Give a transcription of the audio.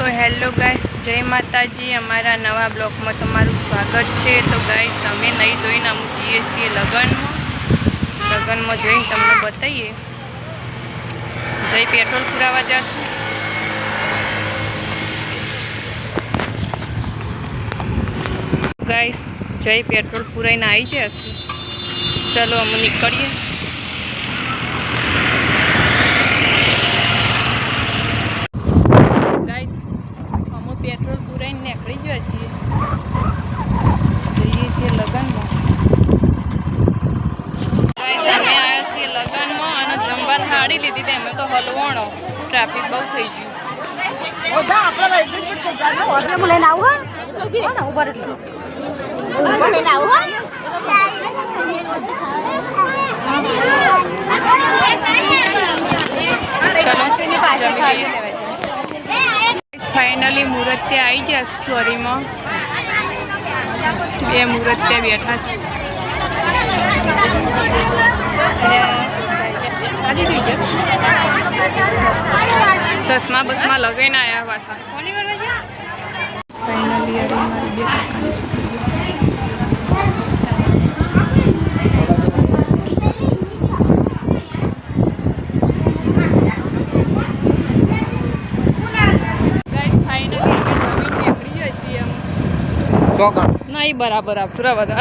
तो hello guys, जय माताजी। अमरा नवा ब्लॉग में तमारू स्वागत है। तो गाइस अमे नहीं धोईने अमु जीए छीए लगन में जईने तमने बताइए। जय पेट्रोल पुरावा जाशे। गाइस जय पेट्रोल पुराईने आई जशे। चलो अमु निकळीए। पेट्रोल पुराई निकली गया छे। जईए छे लगन में। गाइस अमे आया छे लगन में अने जमवा थाળી લીધી તે અમે તો હલવાણો ટ્રાફિક બહુ થઈ ગયું। ઓદા આપણે લઈ જઈએ ઓર્ડર માં લઈને આવો હો ને ઉભા રહો ઉભા લઈને આવો फाइनली मूर्त्या आई गया स्टोरी में। बे मूर्त्या बैठा ससमा बसमा लगाई आया पासा। फाइनली अरे मारी बे काकानी छूटी गई। नहीं बराबर आप थोड़ा बता।